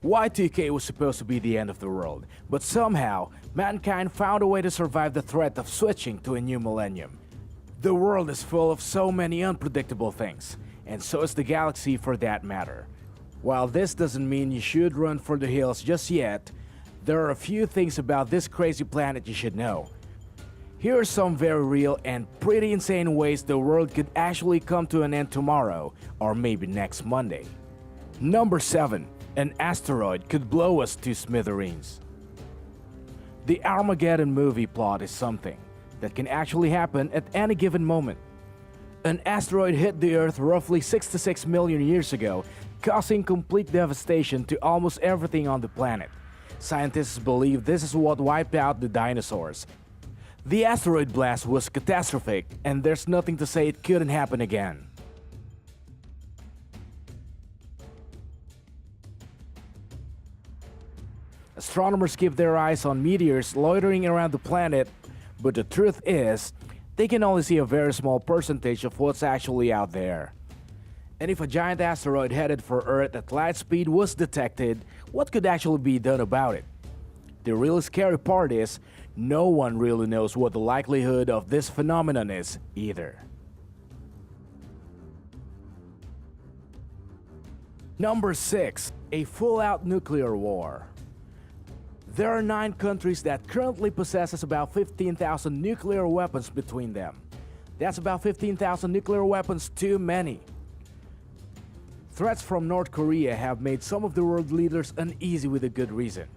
Y2K was supposed to be the end of the world, but somehow, mankind found a way to survive the threat of switching to a new millennium. The world is full of so many unpredictable things, and so is the galaxy for that matter. While this doesn't mean you should run for the hills just yet, there are a few things about this crazy planet you should know. Here are some very real and pretty insane ways the world could actually come to an end tomorrow, or maybe next Monday. Number 7. An asteroid could blow us to smithereens. The Armageddon movie plot is something that can actually happen at any given moment. An asteroid hit the Earth roughly 66 million years ago, causing complete devastation to almost everything on the planet. Scientists believe this is what wiped out the dinosaurs. The asteroid blast was catastrophic, and there's nothing to say it couldn't happen again. Astronomers keep their eyes on meteors loitering around the planet, but the truth is, they can only see a very small percentage of what's actually out there. And if a giant asteroid headed for Earth at light speed was detected, what could actually be done about it? The really scary part is, no one really knows what the likelihood of this phenomenon is either. Number 6. A full-out nuclear war. There are 9 countries that currently possesses about 15,000 nuclear weapons between them. That's about 15,000 nuclear weapons too many. Threats from North Korea have made some of the world leaders uneasy with a good reason.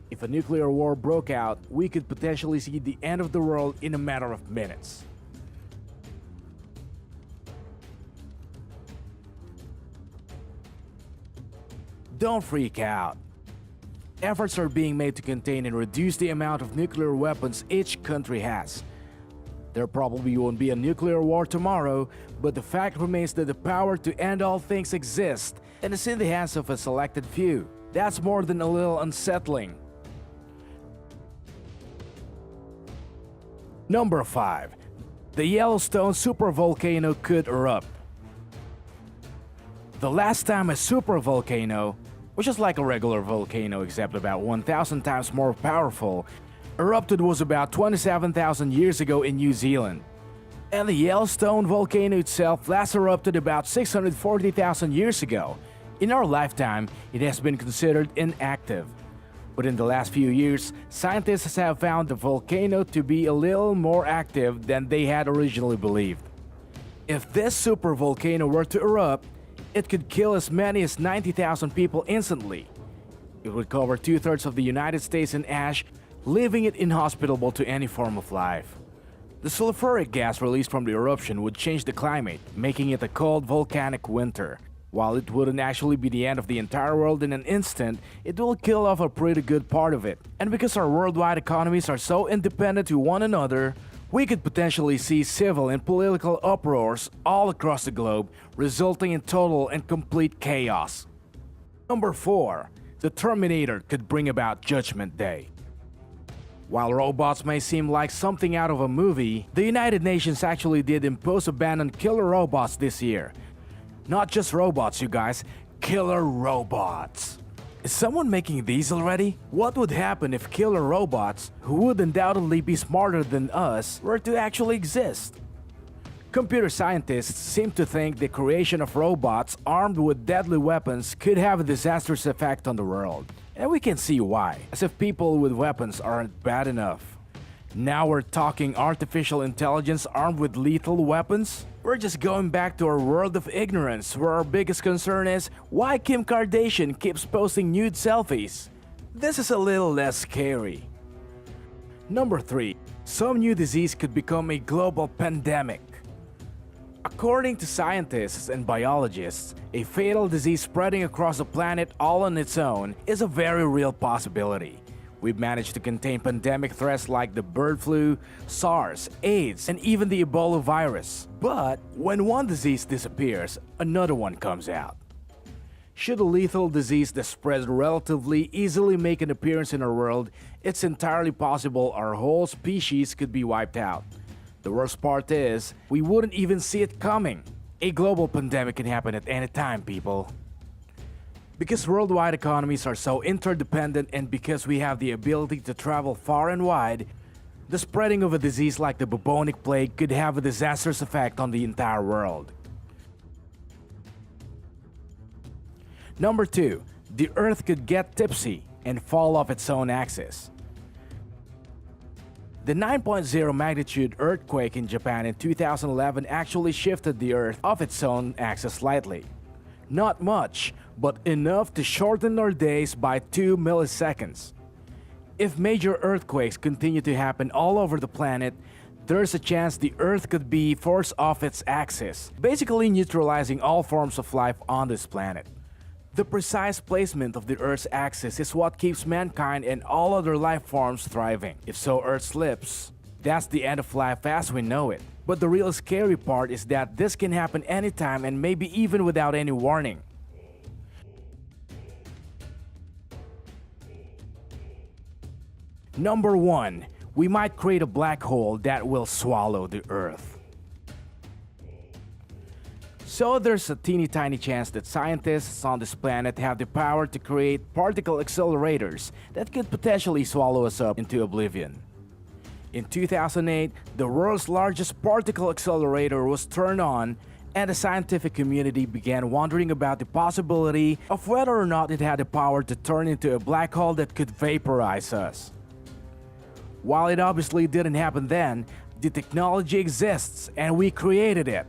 If a nuclear war broke out, we could potentially see the end of the world in a matter of minutes. Don't freak out. Efforts are being made to contain and reduce the amount of nuclear weapons each country has. There probably won't be a nuclear war tomorrow, but the fact remains that the power to end all things exists and is in the hands of a selected few. That's more than a little unsettling. Number 5. The Yellowstone supervolcano could erupt. The last time a supervolcano, which is like a regular volcano except about 1,000 times more powerful, erupted was about 27,000 years ago in New Zealand. And the Yellowstone volcano itself last erupted about 640,000 years ago. In our lifetime, it has been considered inactive. But in the last few years, scientists have found the volcano to be a little more active than they had originally believed. If this supervolcano were to erupt, it could kill as many as 90,000 people instantly. It would cover 2/3 of the United States in ash, leaving it inhospitable to any form of life. The sulfuric gas released from the eruption would change the climate, making it a cold volcanic winter. While it wouldn't actually be the end of the entire world in an instant, it will kill off a pretty good part of it. And because our worldwide economies are so independent to one another, we could potentially see civil and political uproars all across the globe, resulting in total and complete chaos. Number 4. The Terminator could bring about Judgment Day. While robots may seem like something out of a movie, the United Nations actually did impose a ban on killer robots this year. Not just robots, you guys, killer robots. Is someone making these already? What would happen if killer robots, who would undoubtedly be smarter than us, were to actually exist? Computer scientists seem to think the creation of robots armed with deadly weapons could have a disastrous effect on the world. And we can see why, as if people with weapons aren't bad enough. Now we're talking artificial intelligence armed with lethal weapons? We're just going back to our world of ignorance, where our biggest concern is why Kim Kardashian keeps posting nude selfies. This is a little less scary. Number 3. Some new disease could become a global pandemic. According to scientists and biologists, a fatal disease spreading across the planet all on its own is a very real possibility. We've managed to contain pandemic threats like the bird flu, SARS, AIDS, and even the Ebola virus. But when one disease disappears, another one comes out. Should a lethal disease that spreads relatively easily make an appearance in our world, it's entirely possible our whole species could be wiped out. The worst part is, we wouldn't even see it coming. A global pandemic can happen at any time, people. Because worldwide economies are so interdependent and because we have the ability to travel far and wide, the spreading of a disease like the bubonic plague could have a disastrous effect on the entire world. Number 2. The Earth could get tipsy and fall off its own axis. The 9.0 magnitude earthquake in Japan in 2011 actually shifted the Earth off its own axis slightly. Not much, but enough to shorten our days by 2 milliseconds. If major earthquakes continue to happen all over the planet, there's a chance the Earth could be forced off its axis, basically neutralizing all forms of life on this planet. The precise placement of the Earth's axis is what keeps mankind and all other life forms thriving. If so Earth slips, that's the end of life as we know it. But the real scary part is that this can happen anytime and maybe even without any warning. Number 1. We might create a black hole that will swallow the Earth. So there's a teeny tiny chance that scientists on this planet have the power to create particle accelerators that could potentially swallow us up into oblivion. In 2008, the world's largest particle accelerator was turned on, and the scientific community began wondering about the possibility of whether or not it had the power to turn into a black hole that could vaporize us. While it obviously didn't happen then, the technology exists and we created it.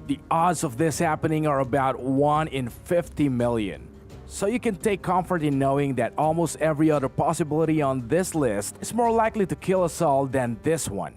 The odds of this happening are about 1 in 50 million. So you can take comfort in knowing that almost every other possibility on this list is more likely to kill us all than this one.